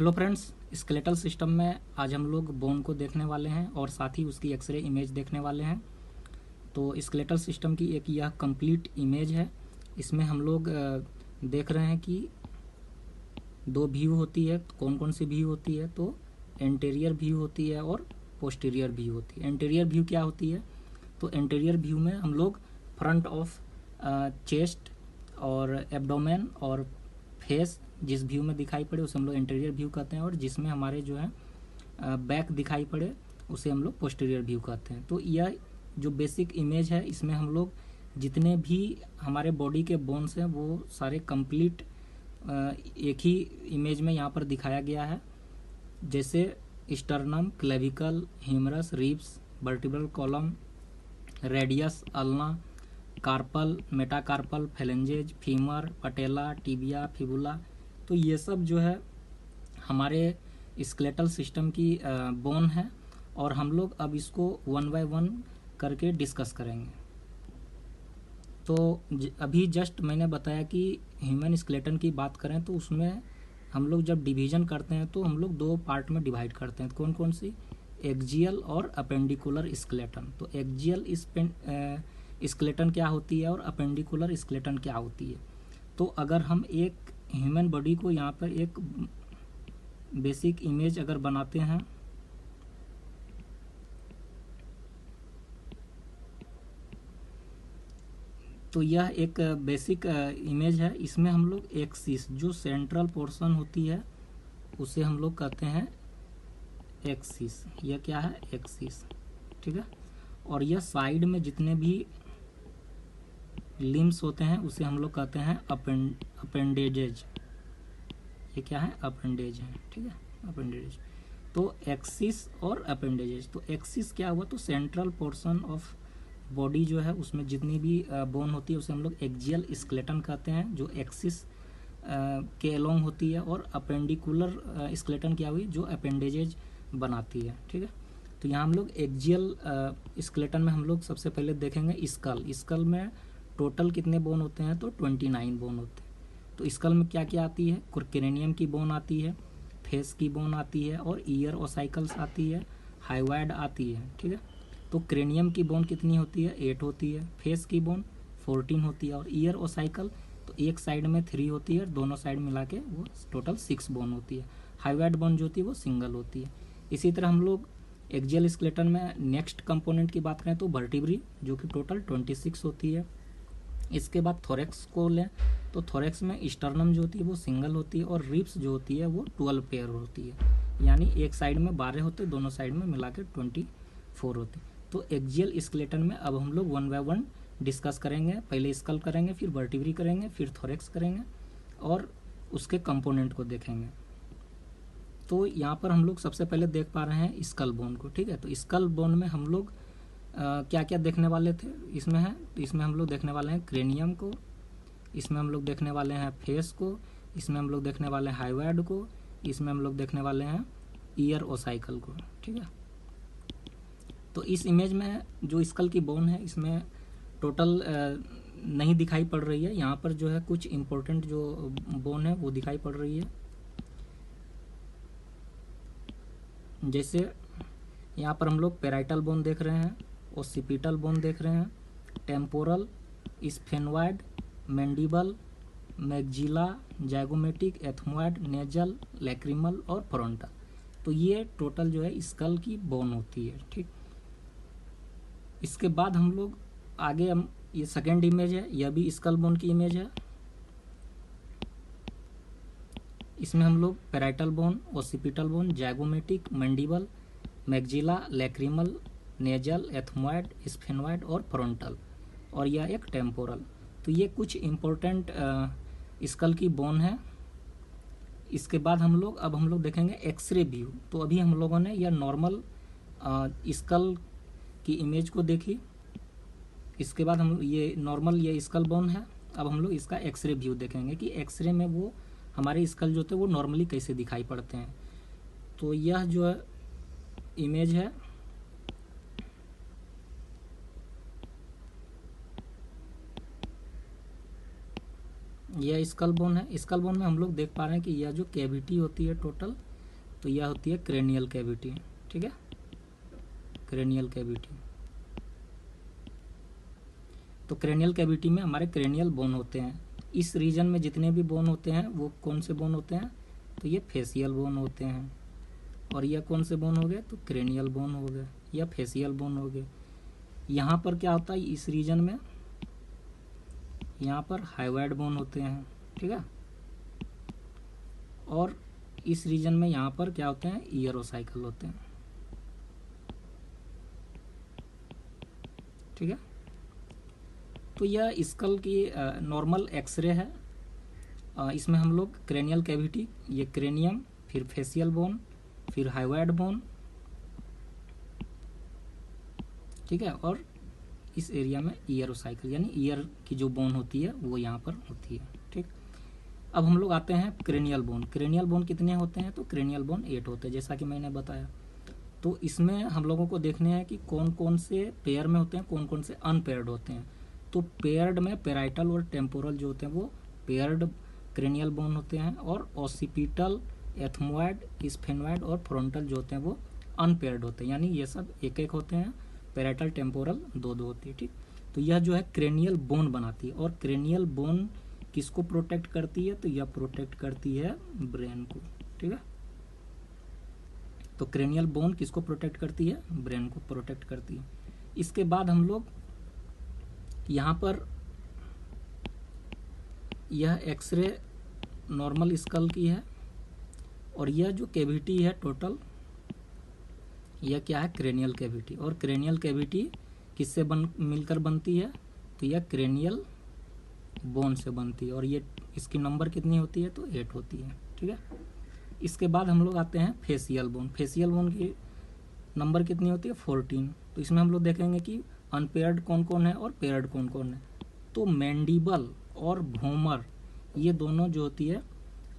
Hello friends, skeletal system में आज हम लोग बोन को देखने वाले हैं और साथ ही उसकी एक्सरे इमेज देखने वाले हैं। तो स्केलेटल सिस्टम की एक यह कंप्लीट इमेज है। इसमें हम लोग देख रहे हैं कि दो व्यू होती है। कौन कौन सी व्यू होती है? तो एंटीरियर व्यू होती है और पोस्टीरियर व्यू होती है। एंटीरियर व्यू क्या होती है? तो एंटीरियर व्यू में हम लोग फ्रंट ऑफ चेस्ट और एब्डोमेन और फेस जिस व्यू में दिखाई पड़े उसे हम लोग एंटीरियर व्यू कहते हैं, और जिसमें हमारे जो है बैक दिखाई पड़े उसे हम लोग पोस्टीरियर व्यू कहते हैं। तो यह जो बेसिक इमेज है, इसमें हम लोग जितने भी हमारे बॉडी के बोन्स हैं वो सारे कंप्लीट एक ही इमेज में यहाँ पर दिखाया गया है। जैसे sternum, clavicle, humerus, ribs, vertebral column, radius, ulna, carpal, metacarpal, phalanges, femur, patella, tibia, fibula. तो ये सब जो है हमारे स्केलेटल सिस्टम की बोन है, और हम लोग अब इसको वन बाय वन करके डिस्कस करेंगे। तो अभी जस्ट मैंने बताया कि ह्यूमन स्केलेटन की बात करें तो उसमें हम लोग जब डिवीजन करते हैं तो हम लोग दो पार्ट में डिवाइड करते हैं। कौन कौन सी? एक्जियल और अपेंडिकुलर स्केलेटन। तो एक्जियल स्केलेटन क्या होती है और अपेंडिकुलर स्केलेटन क्या होती है? तो अगर हम एक ह्यूमन बॉडी को यहाँ पर एक बेसिक इमेज अगर बनाते हैं, तो यह एक बेसिक इमेज है। इसमें हम लोग एक्सिस, जो सेंट्रल पोर्शन होती है उसे हम लोग कहते हैं एक्सिस। यह क्या है? एक्सिस, ठीक है। और यह साइड में जितने भी लिम्स होते हैं उसे हम लोग कहते हैं अपेंडेजेज। ये क्या है? अपेंडेज है, ठीक है, अपेंडेज। तो एक्सिस और अपेंडेजेज। तो एक्सिस क्या हुआ? तो सेंट्रल पोर्शन ऑफ बॉडी जो है उसमें जितनी भी बोन होती है उसे हम लोग एक्जियल स्केलेटन कहते हैं, जो एक्सिस के अलोंग होती है। और अपेंडिकुलर स्केलेटन क्या हुई? जो अपेंडेजेज बनाती है, ठीक है। तो यहाँ हम लोग एक्जियल स्केलेटन में हम लोग सबसे पहले देखेंगे स्कल। स्कल में टोटल कितने बोन होते हैं? तो 29 बोन होते हैं। तो स्कल में क्या क्या आती है? क्रेनियम की बोन आती है, फेस की बोन आती है, और ईयर ओसाइकल्स आती है, हाइवाइड आती है, ठीक है। तो क्रेनियम की बोन कितनी होती है? 8 होती है। फेस की बोन 14 होती है। और ईयर ओसाइकल तो एक साइड में 3 होती है, दोनों साइड मिला के वो टोटल 6 बोन होती है। हाइवाइड बोन जो होती है वो सिंगल होती है। इसी तरह हम लोग एक्जियल स्केलेटन में नेक्स्ट कंपोनेंट की बात करें तो वर्टिब्री, जो कि टोटल 26 होती है। इसके बाद थोरेक्स को लें तो थोरेक्स में स्टर्नम जो होती है वो सिंगल होती है, और रिब्स जो होती है वो 12 पेयर होती है। यानी एक साइड में 12 होते, दोनों साइड में मिला के 24 होते। तो एक्जियल स्केलेटन में अब हम लोग वन बाय वन डिस्कस करेंगे। पहले स्कल करेंगे, फिर वर्टिब्री करेंगे, फिर थोरेक्स करेंगे और उसके कंपोनेंट को देखेंगे। तो यहाँ पर हम लोग सबसे पहले देख पा रहे हैं स्कल बोन को, ठीक है। तो स्कल बोन में हम लोग क्या क्या देखने वाले थे? इसमें है, तो इसमें हम लोग देखने वाले हैं क्रेनियम को, इसमें हम लोग देखने वाले हैं फेस को, इसमें हम लोग देखने वाले हैं हाइवाइड को, इसमें हम लोग देखने वाले हैं ईयर ओसाइकल को, ठीक है। तो इस इमेज में जो स्कल की बोन है इसमें टोटल नहीं दिखाई पड़ रही है। यहाँ पर जो है कुछ इम्पोर्टेंट जो बोन है वो दिखाई पड़ रही है। जैसे यहाँ पर हम लोग पेराइटल बोन देख रहे हैं, ओसिपिटल बोन देख रहे हैं, temporal, sphenoid, mandible, maxilla, zygomatic, ethmoid, nasal, lacrimal और फ्रंटल। तो ये टोटल जो है स्कल की बोन होती है, ठीक। इसके बाद हम लोग आगे हम ये सेकेंड इमेज है, यह भी स्कल बोन की इमेज है। इसमें हम लोग parietal bone, occipital bone, zygomatic, mandible, maxilla, lacrimal, nasal, ethmoid, sphenoid और फ्रंटल, और यह एक टेम्पोरल। तो ये कुछ इम्पोर्टेंट स्कल की बोन है। इसके बाद हम लोग देखेंगे एक्सरे व्यू। तो अभी हम लोगों ने यह नॉर्मल स्कल की इमेज को देखी। इसके बाद हम ये नॉर्मल ये स्कल बोन है। अब हम लोग इसका एक्सरे व्यू देखेंगे कि एक्सरे में वो हमारे स्कल जो होते हैं वो नॉर्मली कैसे दिखाई पड़ते हैं। तो यह जो इमेज है यह स्कल बोन है। स्कल बोन में हम लोग देख पा रहे हैं कि यह जो कैविटी होती है टोटल तो यह होती है क्रेनियल कैविटी, ठीक है, क्रेनियल कैविटी। तो क्रेनियल कैविटी में हमारे क्रेनियल बोन होते हैं। इस रीजन में जितने भी बोन होते हैं वो कौन से बोन होते हैं, तो ये फेसियल बोन होते हैं। और यह कौन से बोन हो गए, तो क्रेनियल बोन हो गए या फेसियल बोन हो गए। यहाँ पर क्या होता है, इस रीजन में यहाँ पर हाइवाइड बोन होते हैं, ठीक है। और इस रीजन में यहाँ पर क्या होते हैं, ईयरोसाइकल होते हैं, ठीक है। तो यह स्कल की नॉर्मल एक्सरे है। इसमें हम लोग क्रेनियल कैविटी, ये क्रेनियम, फिर फेसियल बोन, फिर हाइवाइड बोन, ठीक है। और इस एरिया में ईयरोसाइकल यानी ईयर की जो बोन होती है वो यहाँ पर होती है, ठीक। अब हम लोग आते हैं क्रेनियल बोन। क्रेनियल बोन कितने होते हैं, तो क्रेनियल बोन 8 होते हैं, जैसा कि मैंने बताया। तो इसमें हम लोगों को देखने हैं कि कौन कौन से पेयर में होते हैं, कौन कौन से अनपेयर्ड होते हैं। तो पेयर्ड में पेराइटल और टेम्पोरल जो होते हैं वो पेयर्ड क्रेनियल बोन होते हैं, और ऑसिपिटल, एथमोइड, स्फेनोइड और फ्रंटल जो होते हैं वो अनपेयर्ड होते हैं, यानी ये सब एक एक होते हैं। पेराइटल टेम्पोरल 2-2 होती है, ठीक। तो यह जो है क्रेनियल बोन बनाती है। और क्रेनियल बोन किसको प्रोटेक्ट करती है, तो यह प्रोटेक्ट करती है ब्रेन को, ठीक है। तो क्रेनियल बोन किसको प्रोटेक्ट करती है, ब्रेन को प्रोटेक्ट करती है। इसके बाद हम लोग यहाँ पर यह एक्सरे नॉर्मल स्कल की है, और यह जो कैविटी है टोटल, यह क्या है, क्रेनियल कैविटी। और क्रेनियल कैविटी किससे मिलकर बनती है, तो यह क्रेनियल बोन से बनती है। और ये इसकी नंबर कितनी होती है, तो 8 होती है, ठीक है। इसके बाद हम लोग आते हैं फेसियल बोन। फेसियल बोन की नंबर कितनी होती है, 14। तो इसमें हम लोग देखेंगे कि अनपेयर्ड कौन कौन है और पेयर्ड कौन कौन है। तो मैंडिबल और भोमर ये दोनों जो होती है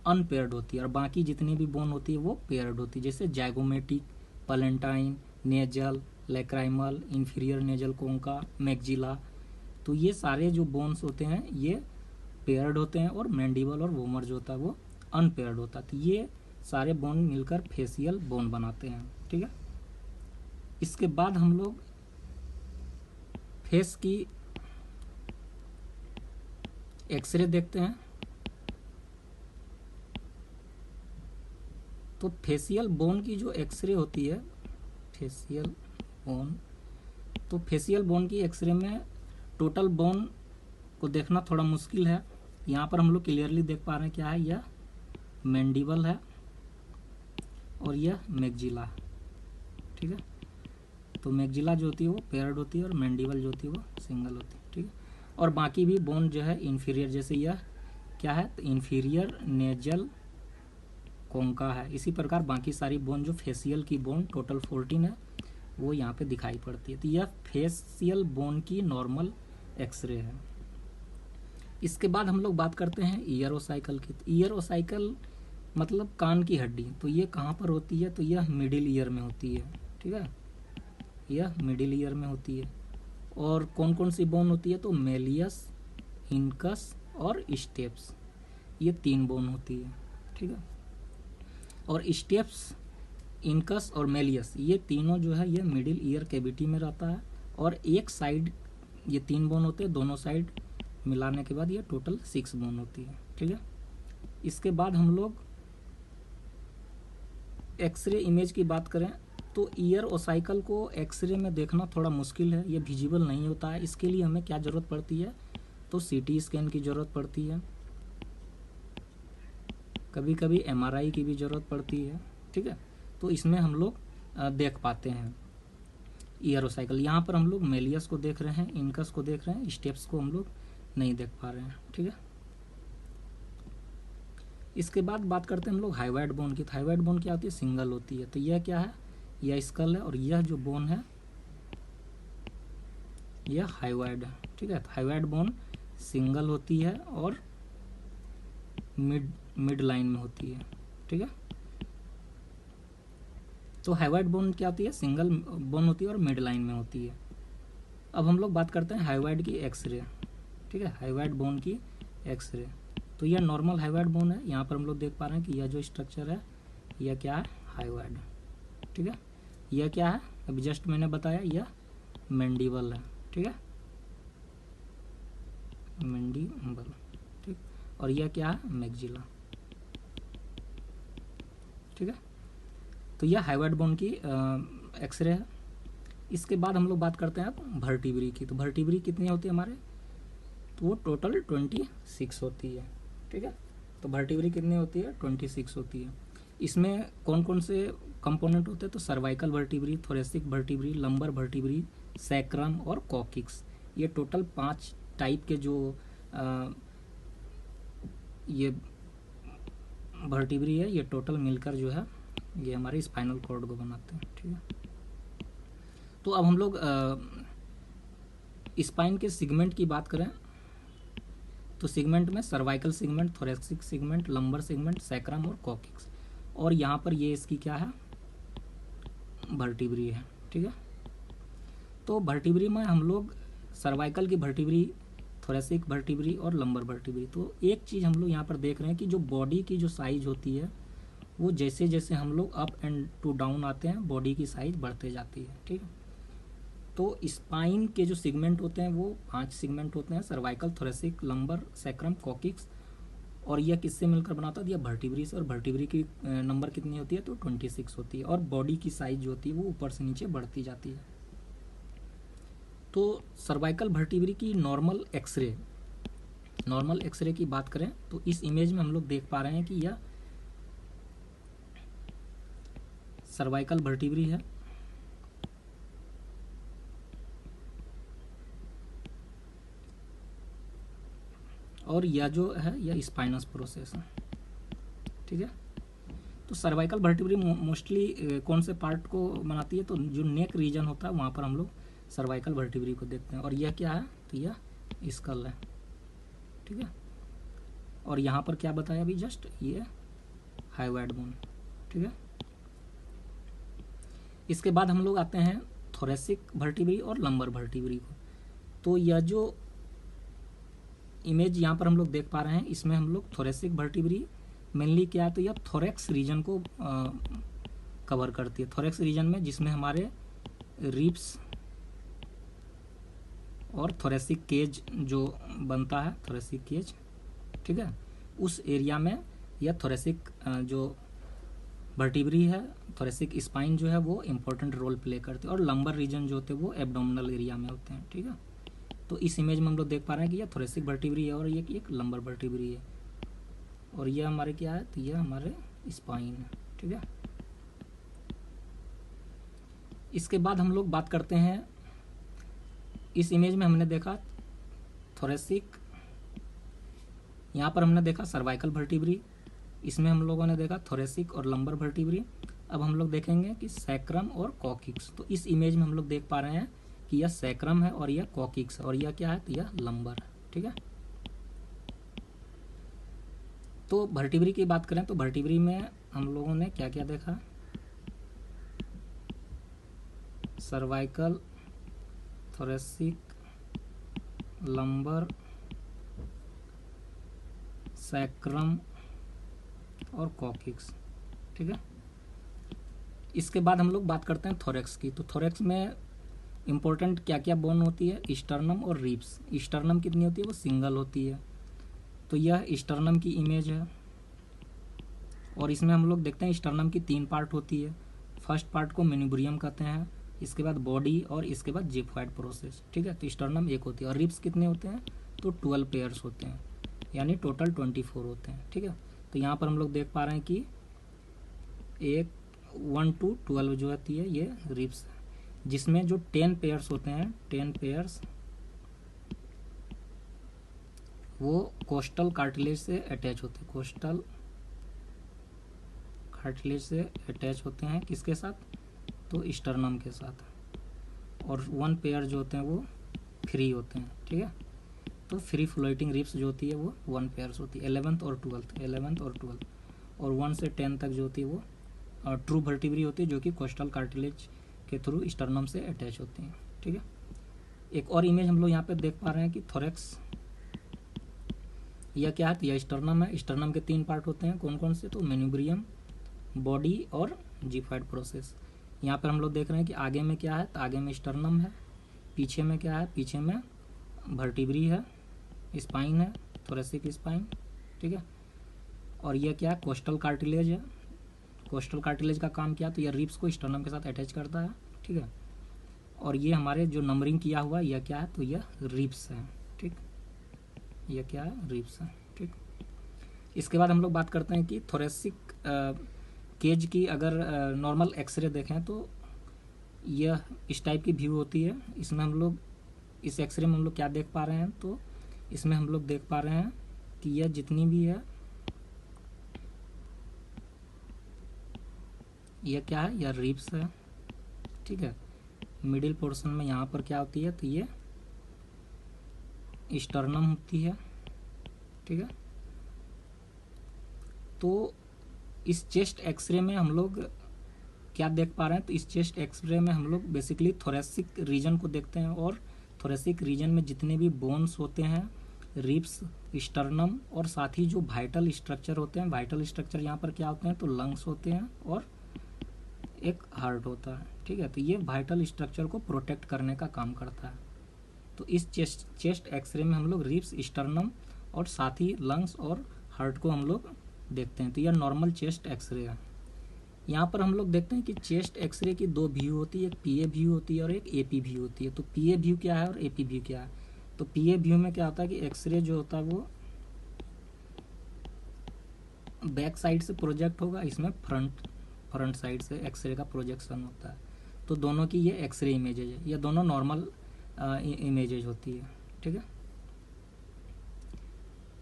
अनपेयर्ड होती है, और बाकी जितनी भी बोन होती है वो पेयर्ड होती है, जैसे zygomatic, palatine, nasal, lacrimal, inferior nasal concha, maxilla. तो ये सारे जो बोन्स होते हैं ये पेयर्ड होते हैं, और मैंडिबल और वोमर जो होता है वो अनपेयर्ड होता है। तो ये सारे बोन मिलकर फेसियल बोन बनाते हैं, ठीक है। इसके बाद हम लोग फेस की एक्सरे देखते हैं। तो फेसियल बोन की जो एक्सरे होती है, फेसियल बोन, तो फेसियल बोन की एक्सरे में टोटल बोन को देखना थोड़ा मुश्किल है। यहाँ पर हम लोग क्लियरली देख पा रहे हैं क्या है, यह मैंडिबल है और यह मैक्जिला, ठीक है। तो मैक्जिला जो होती है वो पेयर्ड होती है, और मैंडिबल जो होती है वो सिंगल होती है, ठीक है। और बाकी भी बोन जो है इन्फीरियर, जैसे यह क्या है, तो इन्फीरियर नेजल कोंका है। इसी प्रकार बाकी सारी बोन जो फेसियल की बोन टोटल 14 है वो यहाँ पे दिखाई पड़ती है। तो यह फेसियल बोन की नॉर्मल एक्सरे है। इसके बाद हम लोग बात करते हैं ईयरोसाइकल की। तो ईयरोसाइकल मतलब कान की हड्डी। तो ये कहाँ पर होती है, तो यह मिडिल ईयर में होती है, ठीक है, यह मिडिल ईयर में होती है। और कौन कौन सी बोन होती है, तो मेलियस, इनकस और स्टेप्स, ये 3 बोन होती है, ठीक है। और स्टेप्स, इनकस और मेलियस ये तीनों जो है ये मिडिल ईयर कैविटी में रहता है। और एक साइड ये 3 बोन होते हैं, दोनों साइड मिलाने के बाद ये टोटल 6 बोन होती है, ठीक है। इसके बाद हम लोग एक्सरे इमेज की बात करें तो ईयर ओसाइकल को एक्सरे में देखना थोड़ा मुश्किल है, ये विजिबल नहीं होता है। इसके लिए हमें क्या ज़रूरत पड़ती है, तो सीटी स्कैन की ज़रूरत पड़ती है, कभी कभी एमआरआई की भी ज़रूरत पड़ती है, ठीक है। तो इसमें हम लोग देख पाते हैं ईयरोसाइकल। यहाँ पर हम लोग मेलियस को देख रहे हैं, इनकस को देख रहे हैं, स्टेप्स को हम लोग नहीं देख पा रहे हैं, ठीक है। इसके बाद बात करते हैं हम लोग हाइवाइड बोन की। हाइवाइड बोन क्या होती है, सिंगल होती है। तो यह क्या है, यह स्कल है, और यह जो बोन है यह हाइवाइड है, ठीक है। हाइवाइड बोन सिंगल होती है और मिड लाइन में होती है, ठीक है। तो हाइवाइड बोन क्या होती है, सिंगल बोन होती है और मिड लाइन में होती है। अब हम लोग बात करते हैं हाइवाइड की एक्सरे, ठीक है, हाइवाइड बोन की एक्सरे। तो यह नॉर्मल हाइवाइड बोन है। यहाँ पर हम लोग देख पा रहे हैं कि यह जो स्ट्रक्चर है यह क्या है, हाइवाड, ठीक है। यह क्या है, अभी जस्ट मैंने बताया, यह मैंडिबल है, ठीक है, मैंडिबल, ठीक। और यह क्या है, मैक्सिला, ठीक है। तो यह हाइवाड बोन की एक्सरे है। इसके बाद हम लोग बात करते हैं अब वर्टिब्री की। तो वर्टिब्री कितनी होती है हमारे, तो वो टोटल 26 होती है, ठीक है। तो वर्टिब्री कितनी होती है, 26 होती है। इसमें कौन कौन से कंपोनेंट होते हैं, तो cervical vertebrae, thoracic vertebrae, lumbar vertebrae, sacrum और कॉकिक्स। ये टोटल 5 टाइप के जो ये वर्टिब्री है, ये टोटल मिलकर जो है ये हमारे स्पाइनल कॉर्ड को बनाते हैं, ठीक है। तो अब हम लोग स्पाइन के सिगमेंट की बात करें तो सिगमेंट में cervical segment, thoracic segment, lumbar segment, sacrum और कॉकिक्स। और यहाँ पर ये इसकी क्या है, वर्टिब्री है, ठीक है। तो वर्टिब्री में हम लोग सर्वाइकल की वर्टिब्री, थोरेसिक वर्टिब्री और लंबर वर्टिब्री। तो एक चीज़ हम लोग यहाँ पर देख रहे हैं कि जो बॉडी की जो साइज होती है वो जैसे जैसे हम लोग अप एंड टू डाउन आते हैं बॉडी की साइज बढ़ते जाती है, ठीक है। तो स्पाइन के जो सिगमेंट होते हैं वो 5 सिगमेंट होते हैं, cervical, thoracic, lumbar, sacrum, coccyx. और यह किससे मिलकर बनाता है, यह वर्टिब्री से। और वर्टिब्री की नंबर कितनी होती है, तो 26 होती है। और बॉडी की साइज जो होती है वो ऊपर से नीचे बढ़ती जाती है। तो सर्वाइकल वर्टिब्री की नॉर्मल एक्सरे की बात करें तो इस इमेज में हम लोग देख पा रहे हैं कि यह सर्वाइकल वर्टिब्री है। और यह जो है यह स्पाइनस प्रोसेस है, ठीक है। तो सर्वाइकल वर्टिब्री मोस्टली कौन से पार्ट को बनाती है, तो जो नेक रीजन होता है वहाँ पर हम लोग सर्वाइकल वर्टिब्री को देखते हैं। और यह क्या है, तो यह स्कल है, ठीक है। और यहाँ पर क्या बताया अभी जस्ट, ये हाइवाड बोन, ठीक है। इसके बाद हम लोग आते हैं थोरेसिक वर्टिब्री और लंबर वर्टिब्री को। तो यह जो इमेज यहाँ पर हम लोग देख पा रहे हैं इसमें हम लोग थोरेसिक वर्टिब्री मेनली क्या है, तो यह थोरेक्स रीजन को कवर करती है। थोरेक्स रीजन में जिसमें हमारे रिब्स और थोरेसिक केज जो बनता है, थोरेसिक केज, ठीक है, उस एरिया में यह थोरेसिक जो वर्टिब्री है, थोरेसिक स्पाइन जो है वो इम्पोर्टेंट रोल प्ले करते हैं। और लंबर रीजन जो होते हैं वो एब्डोमिनल एरिया में होते हैं, ठीक है। तो इस इमेज में हम लोग देख पा रहे हैं कि यह थोरेसिक वर्टिब्री है और ये एक लंबर वर्टिब्री है। और यह हमारे क्या है, तो यह हमारे स्पाइन है, ठीक है। इसके बाद हम लोग बात करते हैं, इस इमेज में हमने देखा थोरेसिक, यहाँ पर हमने देखा सर्वाइकल वर्टिब्री, इसमें हम लोगों ने देखा थोरेसिक और लंबर वर्टिब्री। अब हम लोग देखेंगे कि सैक्रम और कॉकिक्स। तो इस इमेज में हम लोग देख पा रहे हैं कि यह सैक्रम है और यह कॉकिक्स है और यह क्या है, तो यह लंबर है, ठीक है। तो वर्टिब्री की बात करें तो वर्टिब्री में हम लोगों ने क्या क्या देखा, सर्वाइकल, थोरेसिक, लंबर, सैक्रम और कॉकिक्स, ठीक है। इसके बाद हम लोग बात करते हैं थोरेक्स की। तो थोरेक्स में इम्पोर्टेंट क्या क्या बोन होती है, स्टर्नम और रिब्स। स्टर्नम कितनी होती है, वो सिंगल होती है। तो यह स्टर्नम की इमेज है और इसमें हम लोग देखते हैं स्टर्नम की 3 पार्ट होती है। फर्स्ट पार्ट को मेनिब्रियम कहते हैं, इसके बाद बॉडी और इसके बाद जिफॉइड प्रोसेस, ठीक है। तो स्टर्नम एक होती है। और रिब्स कितने होते हैं, तो 12 पेयर्स होते हैं, यानी टोटल 24 होते हैं, ठीक है। तो यहाँ पर हम लोग देख पा रहे हैं कि 1 to 12 जो होती है ये रिब्स, जिसमें जो 10 पेयर्स होते हैं, 10 पेयर्स वो कोस्टल कार्टिलेज से अटैच होते हैं, कोस्टल कार्टिलेज से अटैच होते हैं किसके साथ, तो स्टर्नम के साथ। और 1 पेयर जो होते हैं वो फ्री होते हैं, ठीक है। तो फ्री फ्लोटिंग रिब्स जो होती है वो 1 पेयर्स होती है, 11th और 12th। और 1 से 10 तक जो होती है वो ट्रू वर्टिब्री होती है, जो कि कोस्टल कार्टिलेज के थ्रू स्टर्नम से अटैच होती हैं, ठीक है। एक और इमेज हम लोग यहाँ पे देख पा रहे हैं कि थोरेक्स, यह क्या है, तो यह स्टर्नम है। स्टर्नम के 3 पार्ट होते हैं, कौन कौन से, तो मेनिब्रियम, बॉडी और जिफाइड प्रोसेस। यहाँ पर हम लोग देख रहे हैं कि आगे में क्या है, तो आगे में स्टर्नम है, पीछे में क्या है, पीछे में वर्टिब्री है, स्पाइन है, थोरेसिक स्पाइन, ठीक है। और ये क्या है, कोस्टल कार्टिलेज है। कोस्टल कार्टिलेज का काम क्या है, तो यह रिब्स को स्टर्नम के साथ अटैच करता है, ठीक है। और ये हमारे जो नंबरिंग किया हुआ यह क्या है, तो यह रिब्स है, ठीक। यह क्या है, रिब्स है, ठीक। इसके बाद हम लोग बात करते हैं कि थोरेसिक केज की अगर नॉर्मल एक्सरे देखें तो यह इस टाइप की व्यू होती है। इसमें हम लोग इस एक्सरे में हम लोग क्या देख पा रहे हैं, तो इसमें हम लोग देख पा रहे हैं कि यह जितनी भी है, यह क्या है, यह रिब्स है, ठीक है। मिडिल पोर्शन में यहाँ पर क्या होती है, तो ये स्टर्नम होती है, ठीक है। तो इस चेस्ट एक्सरे में हम लोग क्या देख पा रहे हैं, तो इस चेस्ट एक्सरे में हम लोग बेसिकली थोरेसिक रीजन को देखते हैं, और थोरेसिक रीजन में जितने भी बोन्स होते हैं, रिब्स, स्टर्नम और साथ ही जो वाइटल स्ट्रक्चर होते हैं, वाइटल स्ट्रक्चर यहाँ पर क्या होते हैं, तो लंग्स होते हैं और एक हार्ट होता है, ठीक है। तो ये वाइटल स्ट्रक्चर को प्रोटेक्ट करने का काम करता है। तो इस चेस्ट एक्सरे में हम लोग रिब्स, स्टर्नम और साथ ही लंग्स और हार्ट को हम लोग देखते हैं। तो यह नॉर्मल चेस्ट एक्सरे है। यहाँ पर हम लोग देखते हैं कि चेस्ट एक्सरे की दो व्यू होती है, एक पीए व्यू होती है और एक एपी व्यू होती है। तो पीए व्यू क्या है और एपी व्यू क्या है, तो पीए व्यू में क्या होता है कि एक्सरे जो होता है वो बैक साइड से प्रोजेक्ट होगा, इसमें फ्रंट साइड से एक्सरे का प्रोजेक्शन होता है। तो दोनों की ये एक्सरे इमेजेज है, ये दोनों नॉर्मल इमेजेज होती है, ठीक है।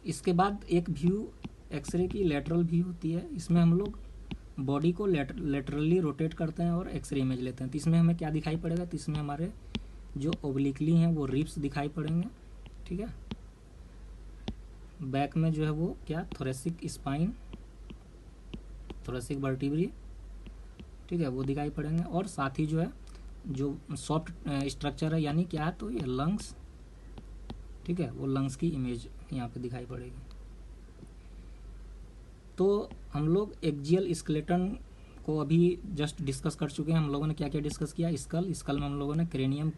इसके बाद एक व्यू एक्सरे की लेटरल व्यू होती है। इसमें हम लोग बॉडी को लेटरली रोटेट करते हैं और एक्सरे इमेज लेते हैं। तो इसमें हमें क्या दिखाई पड़ेगा, तो इसमें हमारे जो ओब्लिकली हैं वो रिब्स दिखाई पड़ेंगे, ठीक है। बैक में जो है वो क्या, थोरेसिक स्पाइन, थोरेसिक वर्टिब्री, ठीक है, वो दिखाई पड़ेंगे। और साथ ही जो है जो सॉफ्ट स्ट्रक्चर है, यानी क्या है, तो ये लंग्स, ठीक है, वो लंग्स की इमेज यहाँ पे दिखाई पड़ेगी। तो हम लोग एक्जियल स्केलेटन को अभी जस्ट डिस्कस कर चुके हैं। हम लोगों ने क्या क्या डिस्कस किया, स्कल में हम लोगों ने क्रेनियम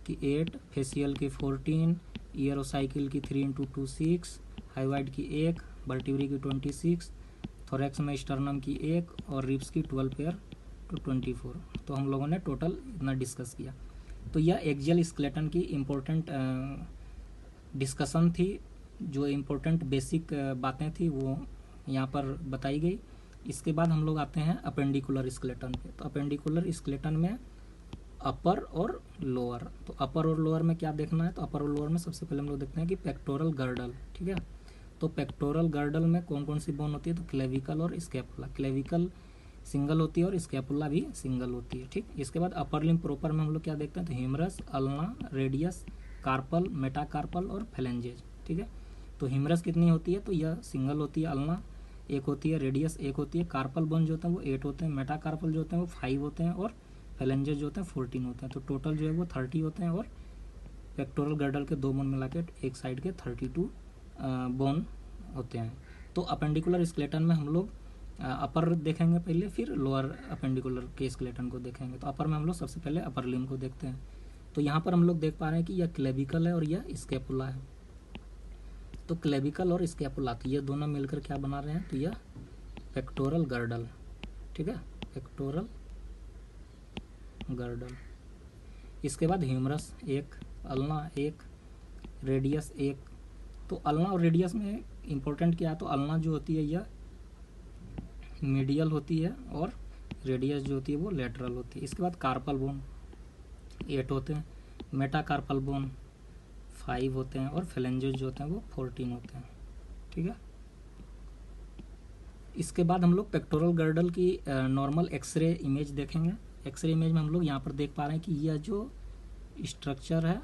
की 8, फेसियल की 14, ईयरोसाइकिल की 3x2 6, हाइवाइड की 1, वर्टिब्री की 26, थोरेक्स में स्टर्नम की 1 और रिब्स की 12 पेयर टू 24। तो हम लोगों ने टोटल इतना डिस्कस किया। तो यह एक्जियल स्केलेटन की इम्पोर्टेंट डिस्कशन थी। जो इम्पोर्टेंट बेसिक बातें थी वो यहाँ पर बताई गई। इसके बाद हम लोग आते हैं अपेंडिकुलर स्केलेटन पे। तो अपेंडिकुलर स्केलेटन में अपर और लोअर, तो अपर और लोअर में क्या देखना है, तो अपर और लोअर में सबसे पहले हम लोग देखते हैं कि पेक्टोरल गर्डल, ठीक है। तो पेक्टोरल गर्डल में कौन कौन सी बोन होती है, तो क्लेविकल और स्कैपुला। क्लेविकल सिंगल होती है और स्कैपुला भी सिंगल होती है, ठीक। इसके बाद अपर लिम्ब प्रॉपर में हम लोग क्या देखते हैं, तो humerus, ulna, radius, carpal, metacarpal और फेलेंजेज, ठीक है। तो ह्यूमरस कितनी होती है, तो यह सिंगल होती है, अल्ना एक होती है, रेडियस एक होती है, कार्पल बोन जो होते हैं वो 8 होते हैं, मेटाकार्पल जो होते हैं वो 5 होते हैं और फेलेंजेज जो होते हैं 14 होते हैं। तो टोटल जो है वो 30 होते हैं और पेक्टोरल गर्डल के 2 बोन मिला के एक साइड के 32 बोन होते हैं। तो अपेंडिकुलर स्केलेटन में हम लोग अपर देखेंगे पहले, फिर लोअर अपेंडिकुलर के स्केलेटन को देखेंगे। तो अपर में हम लोग सबसे पहले अपर लिम्ब को देखते हैं। तो यहाँ पर हम लोग देख पा रहे हैं कि यह क्लेविकल है और यह स्कैपुला है। तो क्लेविकल और स्कैपुला, तो ये दोनों मिलकर क्या बना रहे हैं, तो यह पेक्टोरल गर्डल, ठीक है, पेक्टोरल गर्डल। इसके बाद ह्यूमरस 1, अल्ना 1, रेडियस 1। तो अल्ना और रेडियस में इम्पोर्टेंट क्या है, तो अल्ना जो होती है यह मीडियल होती है और रेडियस जो होती है वो लेटरल होती है। इसके बाद कार्पल बोन 8 होते हैं, मेटाकार्पल बोन 5 होते हैं और फेलेंजेस जो होते हैं वो 14 होते हैं, ठीक है। इसके बाद हम लोग पेक्टोरल गर्डल की नॉर्मल एक्सरे इमेज देखेंगे। एक्सरे इमेज में हम लोग यहाँ पर देख पा रहे हैं कि यह जो स्ट्रक्चर है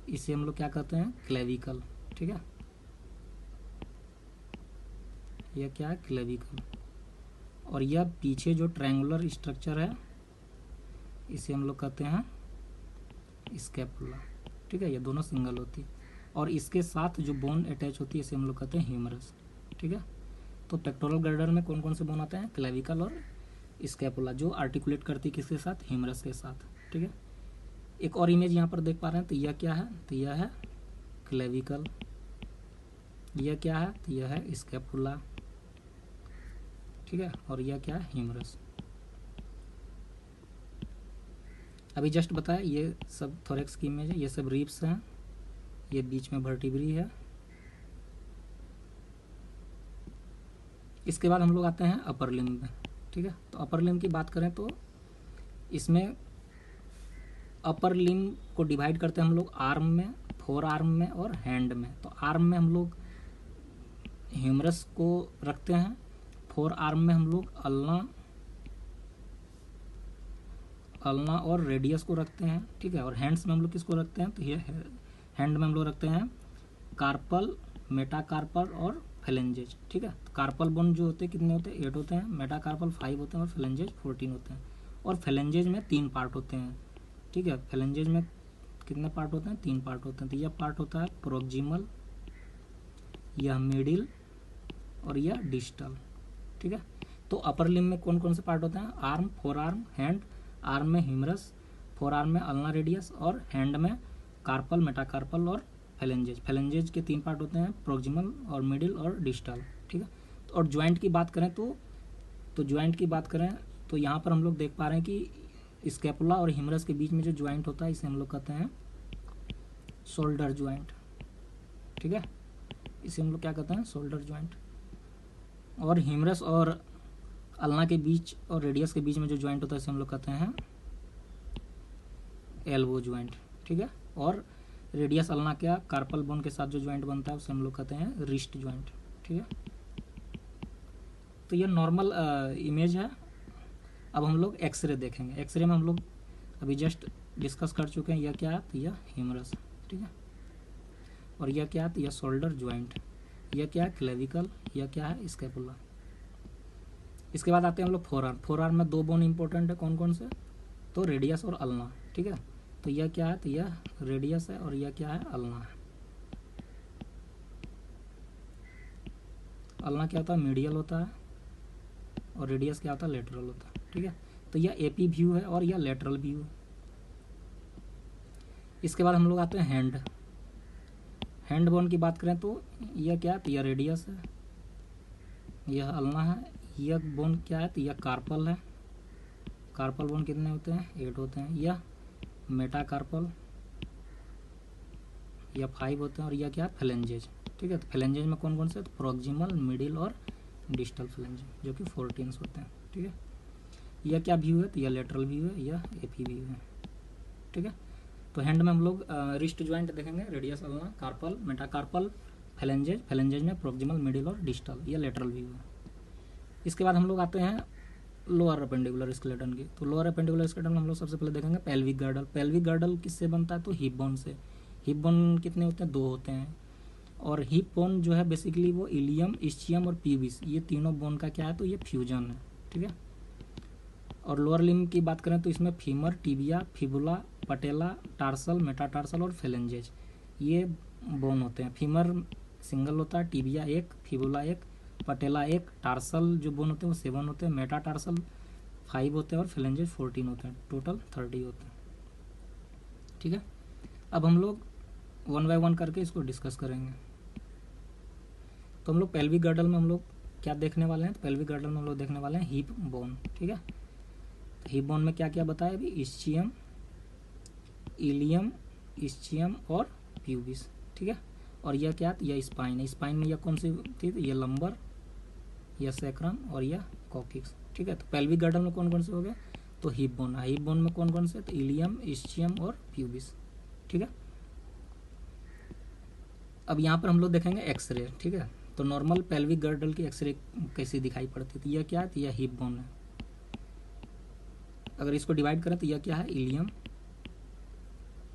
इसे हम लोग क्या कहते हैं, क्लेविकल, ठीक है। यह क्या है, क्लेविकल। और यह पीछे जो ट्रायंगुलर स्ट्रक्चर है इसे हम लोग कहते हैं स्कैपुला, ठीक है। ये दोनों सिंगल होती है और इसके साथ जो बोन अटैच होती है इसे हम लोग कहते हैं ह्यूमरस, ठीक है। तो पेक्टोरल गर्डर में कौन कौन से बोन आते हैं? क्लेविकल और स्कैपुला, जो आर्टिकुलेट करती है किसके साथ? ह्यूमरस के साथ। ठीक है, एक और इमेज यहाँ पर देख पा रहे हैं, तो यह क्या है? तो यह है क्लेविकल, यह क्या है? तो यह है स्कैपुला। ठीक है, और यह क्या है? ह्यूमरस। अभी जस्ट बताया ये सब थोरेक्स की इमेज है, ये सब रिब्स हैं, ये बीच में वर्टिब्री है। इसके बाद हम लोग आते हैं अपर लिम्ब में। ठीक है, तो अपर लिम्ब की बात करें तो इसमें अपर लिम्ब को डिवाइड करते हैं हम लोग आर्म में, फोर आर्म में और हैंड में। तो आर्म में हम लोग ह्यूमरस को रखते हैं, फोर आर्म में हम लोग अल्ना और रेडियस को रखते हैं। ठीक है, और हैंड्स में हम लोग किसको रखते हैं? तो ये हैंड में हम लोग रखते हैं कार्पल, मेटाकार्पल और फेलेंजेज। ठीक है, तो कार्पल बोन जो होते हैं कितने होते हैं? 8 होते हैं, मेटाकार्पल 5 होते हैं और फेलेंजेज 14 होते हैं। और फेलेंजेज में 3 पार्ट होते हैं। ठीक है, फेलेंजेज में कितने पार्ट होते हैं? 3 पार्ट होते हैं। तो यह पार्ट होता है प्रोक्सिमल, यह मिडिल और यह डिस्टल। ठीक है, तो अपर लिम्ब में कौन कौन से पार्ट होते हैं? Arm, four arm, hand. Arm में ह्यूमरस, फोर आर्म में अल्ना रेडियस और हैंड में कार्पल, मेटाकार्पल और फेलेंजेज। फेलेंजेज के 3 पार्ट होते हैं, प्रोक्सिमल और मिडिल और डिस्टल। ठीक है, तो और ज्वाइंट की बात करें तो ज्वाइंट की बात करें तो यहाँ पर हम लोग देख पा रहे हैं कि स्कैपुला और ह्यूमरस के बीच में जो ज्वाइंट होता है इसे हम लोग कहते हैं शोल्डर ज्वाइंट। ठीक है, इसे हम लोग क्या कहते हैं? Shoulder joint. और ह्यूमरस और अल्ना के बीच और रेडियस के बीच में जो ज्वाइंट होता है इसे हम लोग कहते हैं एल्बो ज्वाइंट। ठीक है, और रेडियस अल्ना क्या कार्पल बोन के साथ जो ज्वाइंट बनता है उसे हम लोग कहते हैं रिस्ट ज्वाइंट। ठीक है, तो ये नॉर्मल इमेज है। अब हम लोग एक्सरे देखेंगे। एक्सरे में हम लोग अभी जस्ट डिस्कस कर चुके हैं, यह क्या है? तो यह ह्यूमरस। ठीक है, और यह क्या है? तो यह शोल्डर ज्वाइंट। यह क्या है? क्लेविकल। यह क्या है? स्कैपुला। इसके बाद आते हैं हम लोग फोर आर्म। फोर आर्म में 2 बोन इंपॉर्टेंट है, कौन कौन से? तो रेडियस और अल्ना। ठीक है, तो यह क्या है? तो यह रेडियस है और यह क्या है? अल्ना है। अल्ना क्या होता है? मीडियल होता है और रेडियस क्या होता है? लेटरल होता है। ठीक है, तो यह एपी व्यू है और यह लेटरल व्यू है। इसके बाद हम लोग आते हैं हैंड। हैंड बोन की बात करें तो यह क्या है? तो यह रेडियस है, यह अल्ना है। यह बोन क्या है? तो यह कार्पल है। कार्पल बोन कितने होते हैं? 8 होते हैं। यह मेटाकार्पल, यह 5 होते हैं। और यह क्या है? फेलेंजेज। ठीक है, तो फेलेंजेज में कौन कौन से? तो प्रोक्सिमल, मिडिल और डिस्टल फेलेंजेज, जो कि 14 होते हैं। ठीक है, यह क्या व्यू है? तो यह लेटरल व्यू है, यह एपी व्यू है। ठीक है, तो हैंड में हम लोग रिस्ट ज्वाइंट देखेंगे, रेडियस, अल्ना, कार्पल, मेटाकार्पल, फेलेंजेज। फेलेंजेज में प्रोक्सिमल, मिडिल और डिस्टल, यह लेटरल व्यू है। इसके बाद हम लोग आते हैं लोअर अपेंडिकुलर स्केलेटन की। तो लोअर अपेंडिकुलर स्केलेटन में हम लोग सबसे पहले देखेंगे पेल्विक गर्डल। पेल्विक गर्डल किससे बनता है? तो हिप बोन से। हिप बोन कितने होते हैं? 2 होते हैं। और हिप बोन जो है बेसिकली वो इलियम, इस्चियम और प्यूबिस, ये तीनों बोन का क्या है? तो ये फ्यूजन है। ठीक है, और लोअर लिम्ब की बात करें तो इसमें फीमर, टिबिया, फिबुला, पटेला, टार्सल, मेटाटार्सल और फेलेंजेज, ये बोन होते हैं। फीमर सिंगल होता है, टिबिया 1, फिबुला 1, पटेला 1, टार्सल जो बोन होते हैं वो 7 होते हैं, मेटाटार्सल 5 होते हैं और फेलेंजेज 14 होते हैं। टोटल 30 होते हैं। ठीक है, अब हम लोग 1 बाय 1 करके इसको डिस्कस करेंगे। तो हम लोग पेल्विक गर्डल में हम लोग क्या देखने वाले हैं? तो पेल्विक गर्डल में हम लोग देखने वाले हैं हिप बोन। ठीक है, तो हिप बोन में क्या क्या बताया अभी? इस्चियम, इलियम, इस्चियम और प्यूबिस। ठीक है, और यह क्या? यह स्पाइन है। स्पाइन में यह कौन सी थी? यह लंबर, यह सैक्रम और यह कॉकिक्स। ठीक है, तो पेल्विक गर्डल में कौन कौन से हो गए? तो हिप बोन है। हिप बोन में कौन कौन से? तो इलियम, इस्चियम और प्यूबिस। ठीक है, अब यहाँ पर हम लोग देखेंगे एक्सरे। ठीक है, तो नॉर्मल पेल्विक गर्डल की एक्सरे कैसी दिखाई पड़ती थी? यह क्या है? तो यह हिप बोन है। अगर इसको डिवाइड करें तो यह क्या है? इलियम।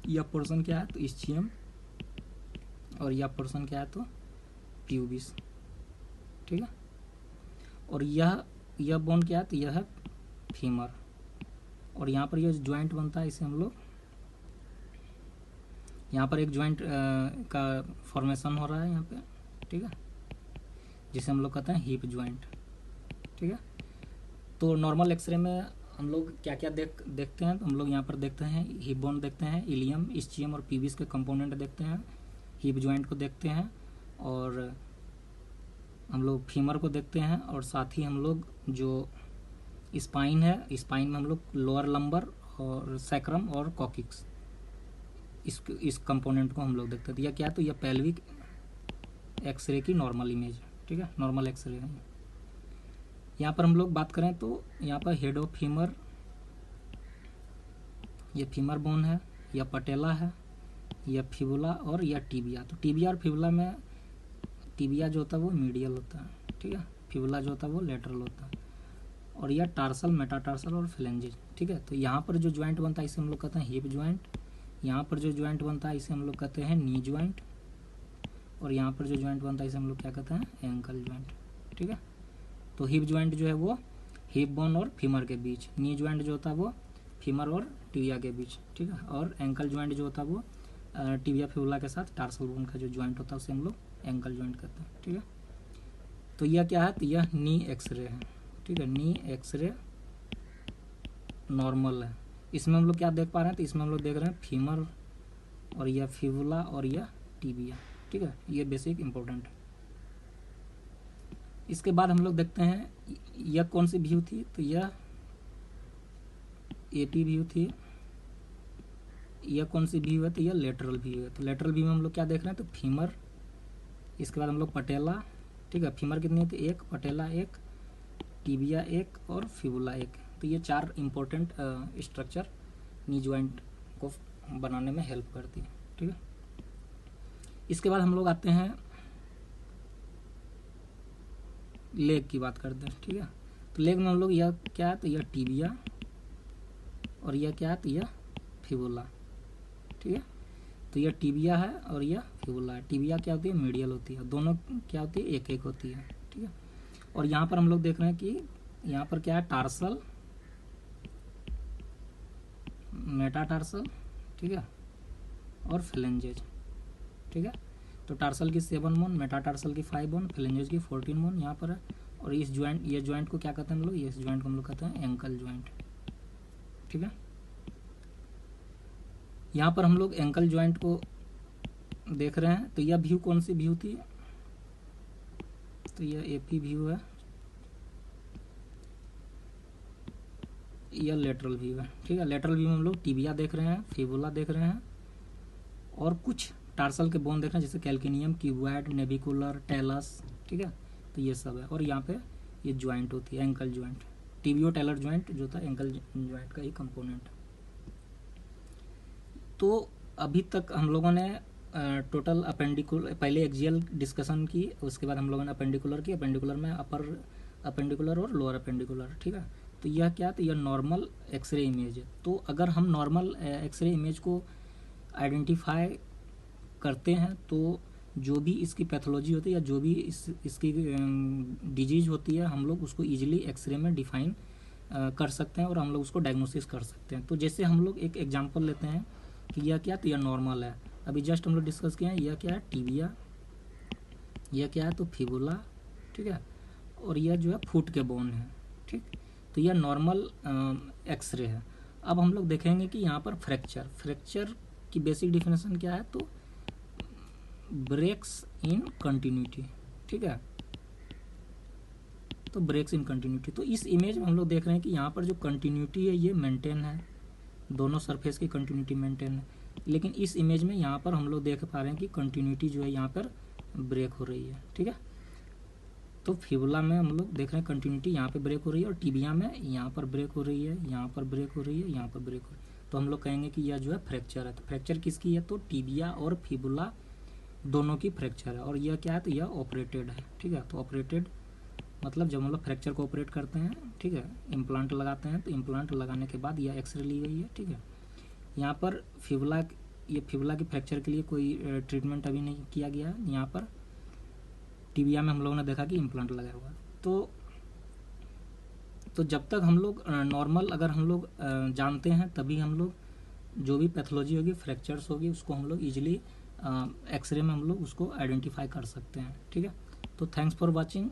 यह पोर्शन क्या है? तो इस्चियम। और यह पोर्शन क्या है? तो प्यूबिस। ठीक है, और यह बोन क्या है? तो यह है फीमर। और यहाँ पर यह ज्वाइंट बनता है, इसे हम लोग यहाँ पर एक ज्वाइंट का फॉर्मेशन हो रहा है यहाँ पे। ठीक है, जिसे हम लोग कहते हैं हिप ज्वाइंट। ठीक है, तो नॉर्मल एक्सरे में हम लोग क्या क्या देखते हैं, तो हम लोग यहाँ पर देखते हैं हिप बोन देखते हैं, इलियम, इस्चियम और पीविस के कंपोनेंट देखते हैं, हिप ज्वाइंट को देखते हैं, और हम लोग फीमर को देखते हैं, और साथ ही हम लोग जो स्पाइन है, स्पाइन में हम लोग लोअर लंबर और सैक्रम और कॉकिक्स इस कंपोनेंट को हम लोग देखते हैं। तो यह क्या है, तो यह पेल्विक एक्सरे की नॉर्मल इमेज है। ठीक है, नॉर्मल एक्सरे है। यहाँ पर हम लोग बात करें तो यहाँ पर हेड ऑफ फीमर, यह फीमर बोन है, यह पटेला है, यह फिबुला और यह टिबिया। तो टिबिया और फिबुला में टिबिया जो होता है वो मीडियल होता है। ठीक है, फिबुला जो होता है वो लेटरल होता है, और यह टार्सल, मेटाटार्सल और फ्लेंजेज। ठीक है, तो यहाँ पर जो ज्वाइंट बनता है इसे हम लोग कहते हैं हिप ज्वाइंट, यहाँ पर जो ज्वाइंट बनता है इसे हम लोग कहते हैं नी ज्वाइंट, और यहाँ पर जो ज्वाइंट बनता है इसे हम लोग क्या कहते हैं, एंकल ज्वाइंट। ठीक है, तो हिप ज्वाइंट जो है वो हिप बोन और फीमर के बीच, नी ज्वाइंट जो होता है वो फीमर और टिबिया के बीच। ठीक है, और एंकल ज्वाइंट जो होता है वो टिबिया फिबुला के साथ टार्सल बोन का जो ज्वाइंट होता है उसे हम लोग एंकल ज्वाइंट कहते हैं। ठीक है, तो यह क्या है, तो यह नी एक्सरे है। ठीक है, नी एक्सरे नॉर्मल है। इसमें हम लोग क्या देख पा रहे हैं, तो इसमें हम लोग देख रहे हैं फीमर और यह फिबुला और यह टिबिया। ठीक है, ये बेसिक इंपॉर्टेंट है। इसके बाद हम लोग देखते हैं यह कौन सी व्यू थी, तो यह एपी व्यू थी। यह कौन सी व्यू है, तो यह लेटरल व्यू है। तो लेटरल व्यू में हम लोग क्या देख रहे हैं, तो फीमर, इसके बाद हम लोग पटेला। ठीक है, फीमर कितनी होती है, एक, पटेला एक, टिबिया एक और फिबुला एक। तो ये चार इंपॉर्टेंट स्ट्रक्चर नी ज्वाइंट को बनाने में हेल्प करती है। ठीक है, इसके बाद हम लोग आते हैं लेग की बात करते हैं। ठीक है, तो लेग में हम लोग यह क्या है, तो यह टिबिया, और यह क्या है, तो यह फिबुला। ठीक है, तो यह टिबिया है और यह फिबुला है। टिबिया क्या होती है, मीडियल होती है, दोनों क्या होती है, एक एक होती है। ठीक है, और यहाँ पर हम लोग देख रहे हैं कि यहाँ पर क्या है, टार्सल, मेटाटार्सल, ठीक है, और फ्लेंजेज। ठीक है, तो टार्सल की 7 बोन, मेटाटार्सल की 5 बोन, फ्लेंजेज की 14 बोन यहाँ पर है। और इस ज्वाइंट, ये ज्वाइंट को क्या कहते हैं हम लोग, इस ज्वाइंट को हम लोग कहते हैं एंकल ज्वाइंट। ठीक है, यहाँ पर हम लोग एंकल ज्वाइंट को देख रहे हैं। तो यह व्यू कौन सी व्यू थी, तो यह एपी व्यू है, यह लेटरल व्यू है। ठीक है, लेटरल व्यू में हम लोग टिबिया देख रहे हैं, फिबुला देख रहे हैं, और कुछ टार्सल के बोन देख रहे हैं जैसे कैल्किनियम, क्यूबॉइड, नेविकुलर, टेलस। ठीक है, तो ये सब है, और यहाँ पे ये ज्वाइंट होती है एंकल ज्वाइंट, टिबियो टेलर ज्वाइंट जो था एंकल ज्वाइंट का ही कंपोनेंट। तो अभी तक हम लोगों ने टोटल अपेंडिकुलर, पहले एक्सियल डिस्कशन की, उसके बाद हम लोगों ने अपेंडिकुलर की। अपेंडिकुलर में अपर अपेंडिकुलर और लोअर अपेंडिकुलर। ठीक है, तो यह क्या, तो यह नॉर्मल एक्सरे इमेज है। तो अगर हम नॉर्मल एक्सरे इमेज को आइडेंटिफाई करते हैं तो जो भी इसकी पैथोलॉजी होती है या जो भी इसकी डिजीज होती है हम लोग उसको इजीली एक्सरे में डिफाइन कर सकते हैं और हम लोग उसको डायग्नोसिस कर सकते हैं। तो जैसे हम लोग एक एग्जांपल लेते हैं कि यह क्या, तो यह नॉर्मल है, अभी जस्ट हम लोग डिस्कस किए हैं। यह क्या है, टिबिया, यह क्या है, तो फिबुला। ठीक है, और यह जो है फुट के बोन है। ठीक, तो यह नॉर्मल एक्सरे है। अब हम लोग देखेंगे कि यहाँ पर फ्रैक्चर की बेसिक डिफिनेशन क्या है, तो ब्रेक्स इन कंटिन्यूटी। ठीक है, तो ब्रेक्स इन कंटिन्यूटी। तो इस इमेज में हम लोग देख रहे हैं कि यहाँ पर जो कंटिन्यूटी है ये मेंटेन है, दोनों सरफेस की कंटिन्यूटी मेंटेन है। लेकिन इस इमेज में यहाँ पर हम लोग देख पा रहे हैं कि कंटिन्यूटी जो है यहाँ पर ब्रेक हो रही है। ठीक है, तो फिबुला में हम लोग देख रहे हैं कंटिन्यूटी यहाँ पे ब्रेक हो रही है, और टिबिया में यहाँ पर ब्रेक हो रही है, यहाँ पर ब्रेक हो रही है, यहाँ पर ब्रेक हो रही है। तो हम लोग कहेंगे कि यह जो है फ्रैक्चर है। तो फ्रैक्चर किसकी है, तो टिबिया और फिबुला दोनों की फ्रैक्चर है। और यह क्या है, तो यह ऑपरेटेड है। ठीक है, तो ऑपरेटेड मतलब जब हम लोग फ्रैक्चर को ऑपरेट करते हैं, ठीक है, इम्प्लांट लगाते हैं, तो इम्प्लांट लगाने के बाद यह एक्सरे ली गई है। ठीक है, यहाँ पर फिबुला, ये फिबुला की फ्रैक्चर के लिए कोई ट्रीटमेंट अभी नहीं किया गया है। यहाँ पर टिबिया में हम लोगों ने देखा कि इम्प्लांट लगाया हुआ है। तो जब तक हम लोग नॉर्मल अगर हम लोग जानते हैं तभी हम लोग जो भी पैथोलॉजी होगी, फ्रैक्चर्स होगी, उसको हम लोग ईजिली एक्सरे में हम लोग उसको आइडेंटिफाई कर सकते हैं। ठीक है, तो थैंक्स फॉर वॉचिंग।